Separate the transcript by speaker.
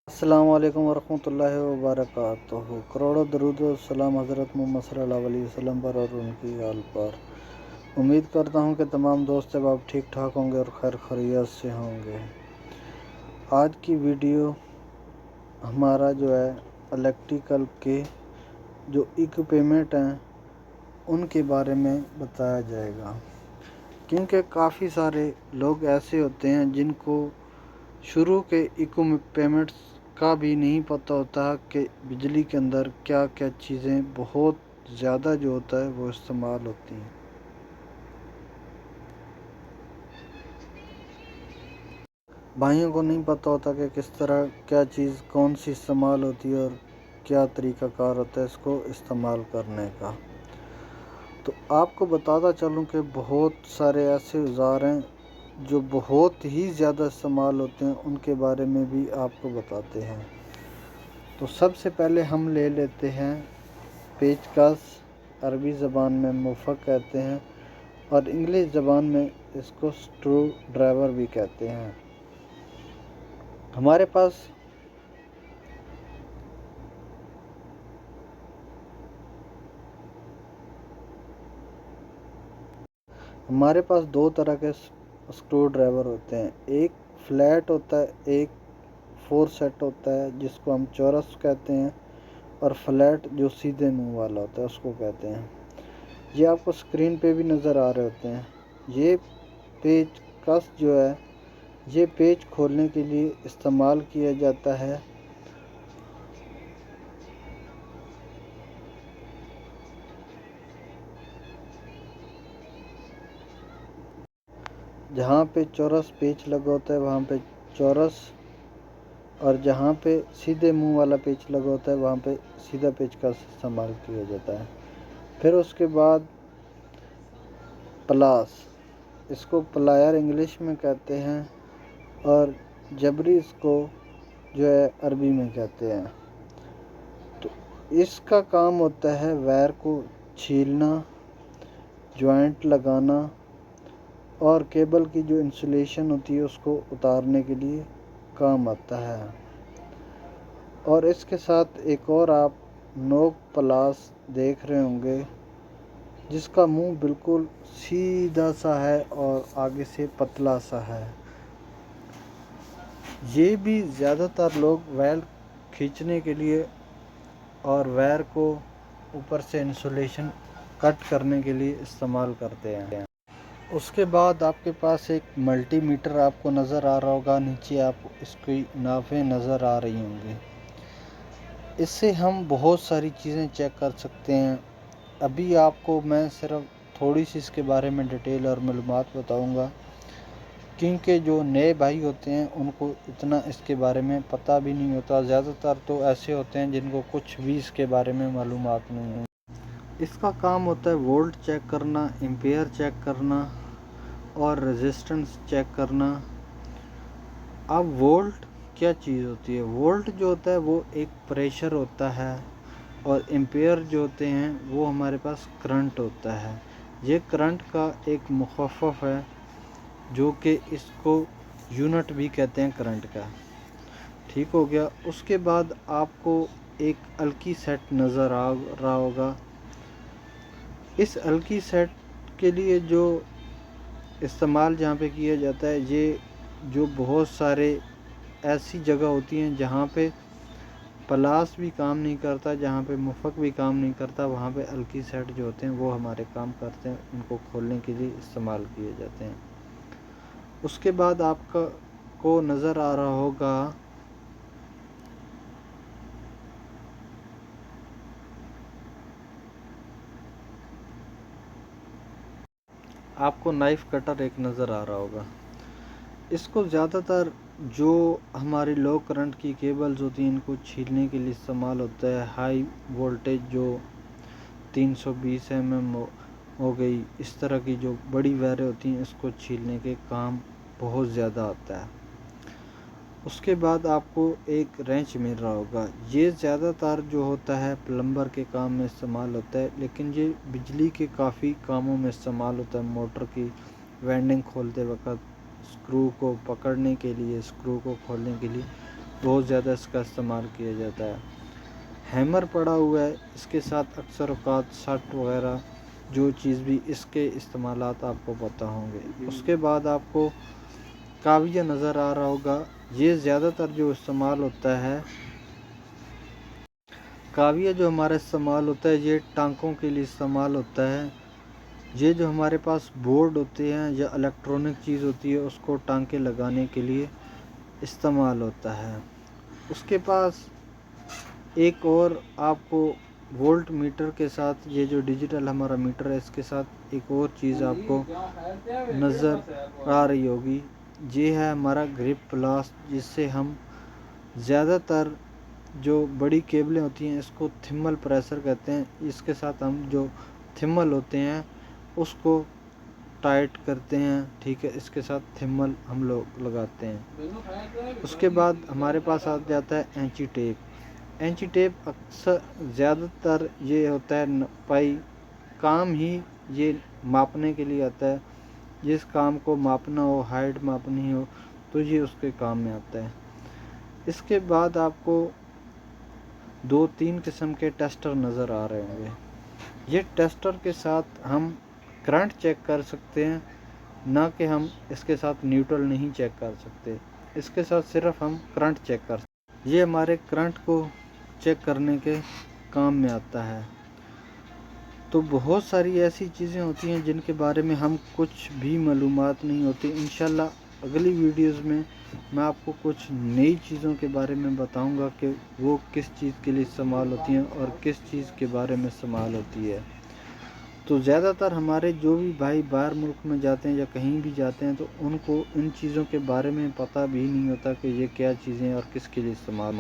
Speaker 1: السلام علیکم ورحمۃ اللہ وبرکاتہ۔ کروڑوں درود و سلام حضرت محمد صلی اللہ علیہ وسلم پر اور ان کی آل پر۔ امید کرتا ہوں کہ تمام دوست احباب ٹھیک ٹھاک ہوں گے اور خیر خیریت سے ہوں گے۔ آج کی ویڈیو ہمارا جو ہے الیکٹریکل کے جو اکوپمنٹ ہیں ان کے بارے میں بتایا جائے گا، کیونکہ کافی سارے لوگ ایسے ہوتے ہیں جن کو شروع کے اکوپمنٹس کا بھی نہیں پتہ ہوتا کہ بجلی کے اندر کیا کیا چیزیں بہت زیادہ جو ہوتا ہے وہ استعمال ہوتی ہیں۔ بھائیوں کو نہیں پتہ ہوتا کہ کس طرح کیا چیز کون سی استعمال ہوتی ہے اور کیا طریقہ کار ہوتا ہے اس کو استعمال کرنے کا۔ تو آپ کو بتاتا چلوں کہ بہت سارے ایسے اوزار ہیں جو بہت ہی زیادہ استعمال ہوتے ہیں، ان کے بارے میں بھی آپ کو بتاتے ہیں۔ تو سب سے پہلے ہم لے لیتے ہیں پیچ کس، عربی زبان میں مفک کہتے ہیں اور انگلش زبان میں اس کو سکرو ڈرائیور بھی کہتے ہیں۔ ہمارے پاس دو طرح کے سکرو ڈرائیور ہوتے ہیں، ایک فلیٹ ہوتا ہے، ایک 4 سیٹ ہوتا ہے جس کو ہم چورس کہتے ہیں، اور فلیٹ جو سیدھے منہ والا ہوتا ہے اس کو کہتے ہیں۔ یہ آپ کو سکرین پہ بھی نظر آ رہے ہوتے ہیں۔ یہ پیچ کس جو ہے یہ پیچ کھولنے کے لیے استعمال کیا جاتا ہے۔ جہاں پہ چورس پیچ لگا ہوتا ہے وہاں پہ چورس، اور جہاں پہ سیدھے منہ والا پیچ لگا ہوتا ہے وہاں پہ سیدھا پیچ کس استعمال کیا جاتا ہے۔ پھر اس کے بعد پلاس، اس کو پلائر انگلش میں کہتے ہیں اور جبری اس کو جو ہے عربی میں کہتے ہیں۔ تو اس کا کام ہوتا ہے وائر کو چھیلنا، جوائنٹ لگانا اور کیبل کی جو انسولیشن ہوتی ہے اس کو اتارنے کے لیے کام آتا ہے۔ اور اس کے ساتھ ایک اور آپ نوک پلاس دیکھ رہے ہوں گے جس کا منہ بالکل سیدھا سا ہے اور آگے سے پتلا سا ہے۔ یہ بھی زیادہ تر لوگ وائر کھینچنے کے لیے اور وائر کو اوپر سے انسولیشن کٹ کرنے کے لیے استعمال کرتے ہیں۔ اس کے بعد آپ کے پاس ایک ملٹی میٹر آپ کو نظر آ رہا ہوگا، نیچے آپ کو اس کی ناپیں نظر آ رہی ہوں گی۔ اس سے ہم بہت ساری چیزیں چیک کر سکتے ہیں۔ ابھی آپ کو میں صرف تھوڑی سی اس کے بارے میں ڈیٹیل اور معلومات بتاؤں گا، کیونکہ جو نئے بھائی ہوتے ہیں ان کو اتنا اس کے بارے میں پتہ بھی نہیں ہوتا۔ زیادہ تر تو ایسے ہوتے ہیں جن کو کچھ بھی اس کے بارے میں معلومات نہیں ہیں۔ اس کا کام ہوتا ہے وولٹ چیک کرنا، ایمپیئر چیک کرنا اور ریزسٹنس چیک کرنا۔ اب وولٹ کیا چیز ہوتی ہے؟ وولٹ جو ہوتا ہے وہ ایک پریشر ہوتا ہے اور ایمپیئر جو ہوتے ہیں وہ ہمارے پاس کرنٹ ہوتا ہے۔ یہ کرنٹ کا ایک مخفف ہے جو کہ اس کو یونٹ بھی کہتے ہیں کرنٹ کا۔ ٹھیک ہو گیا۔ اس کے بعد آپ کو ایک ہلکی سیٹ نظر آ رہا ہوگا۔ اس ہلکی سیٹ کے لیے جو استعمال جہاں پہ کیا جاتا ہے، یہ جو بہت سارے ایسی جگہ ہوتی ہیں جہاں پہ پلاس بھی کام نہیں کرتا، جہاں پہ مفک بھی کام نہیں کرتا، وہاں پہ ہلکی سیٹ جو ہوتے ہیں وہ ہمارے کام کرتے ہیں، ان کو کھولنے کے لیے استعمال کیے جاتے ہیں۔ اس کے بعد آپ کو نظر آ رہا ہوگا آپ کو نائف کٹر ایک نظر آ رہا ہوگا۔ اس کو زیادہ تر جو ہماری لو کرنٹ کی کیبلز ہوتی ہیں ان کو چھیلنے کے لیے استعمال ہوتا ہے۔ ہائی وولٹیج جو 320 mm ہو گئی، اس طرح کی جو بڑی وائریں ہوتی ہیں اس کو چھیلنے کے کام بہت زیادہ آتا ہے۔ اس کے بعد آپ کو ایک رینچ مل رہا ہوگا۔ یہ زیادہ تر جو ہوتا ہے پلمبر کے کام میں استعمال ہوتا ہے، لیکن یہ بجلی کے کافی کاموں میں استعمال ہوتا ہے۔ موٹر کی وینڈنگ کھولتے وقت، سکرو کو پکڑنے کے لیے، سکرو کو کھولنے کے لیے بہت زیادہ اس کا استعمال کیا جاتا ہے۔ ہیمر پڑا ہوا ہے، اس کے ساتھ اکثر اوقات سٹ وغیرہ جو چیز بھی اس کے استعمالات آپ کو پتہ ہوں گے۔ اس کے بعد آپ کو کاویہ نظر آ رہا ہوگا، یہ زیادہ تر جو استعمال ہوتا ہے، کاویہ جو ہمارا استعمال ہوتا ہے یہ ٹانکوں کے لیے استعمال ہوتا ہے۔ یہ جو ہمارے پاس بورڈ ہوتے ہیں یا الیکٹرانک چیز ہوتی ہے اس کو ٹانکے لگانے کے لیے استعمال ہوتا ہے۔ اس کے پاس ایک اور آپ کو وولٹ میٹر کے ساتھ، یہ جو ڈیجیٹل ہمارا میٹر ہے اس کے ساتھ ایک اور چیز آپ کو نظر آ رہی ہوگی، یہ ہے ہمارا گرپ پلاس، جس سے ہم زیادہ تر جو بڑی کیبلیں ہوتی ہیں اس کو تھمل پریسر کہتے ہیں، اس کے ساتھ ہم جو تھمل ہوتے ہیں اس کو ٹائٹ کرتے ہیں، ٹھیک ہے، اس کے ساتھ تھمل ہم لوگ لگاتے ہیں۔ اس کے بعد ہمارے پاس آ جاتا ہے اینچی ٹیپ۔ اینچی ٹیپ اکثر زیادہ تر یہ ہوتا ہے پائی کام ہی یہ ماپنے کے لیے آتا ہے، جس کام کو ماپنا ہو، ہائٹ ماپنی ہو تو یہ اس کے کام میں آتا ہے۔ اس کے بعد آپ کو 2-3 قسم کے ٹیسٹر نظر آ رہے ہوں گے۔ یہ ٹیسٹر کے ساتھ ہم کرنٹ چیک کر سکتے ہیں، نہ کہ ہم اس کے ساتھ نیوٹرل نہیں چیک کر سکتے، اس کے ساتھ صرف ہم کرنٹ چیک کر سکتے ہیں۔ یہ ہمارے کرنٹ کو چیک کرنے کے کام میں آتا ہے۔ تو بہت ساری ایسی چیزیں ہوتی ہیں جن کے بارے میں ہم کچھ بھی معلومات نہیں ہوتی۔ انشاءاللہ اگلی ویڈیوز میں آپ کو کچھ نئی چیزوں کے بارے میں بتاؤں گا کہ وہ کس چیز کے لیے استعمال ہوتی ہیں اور کس چیز کے بارے میں استعمال ہوتی ہے۔ تو زیادہ تر ہمارے جو بھی بھائی باہر ملک میں جاتے ہیں یا کہیں بھی جاتے ہیں تو ان کو ان چیزوں کے بارے میں پتہ بھی نہیں ہوتا کہ یہ کیا چیزیں اور کس کے لیے استعمال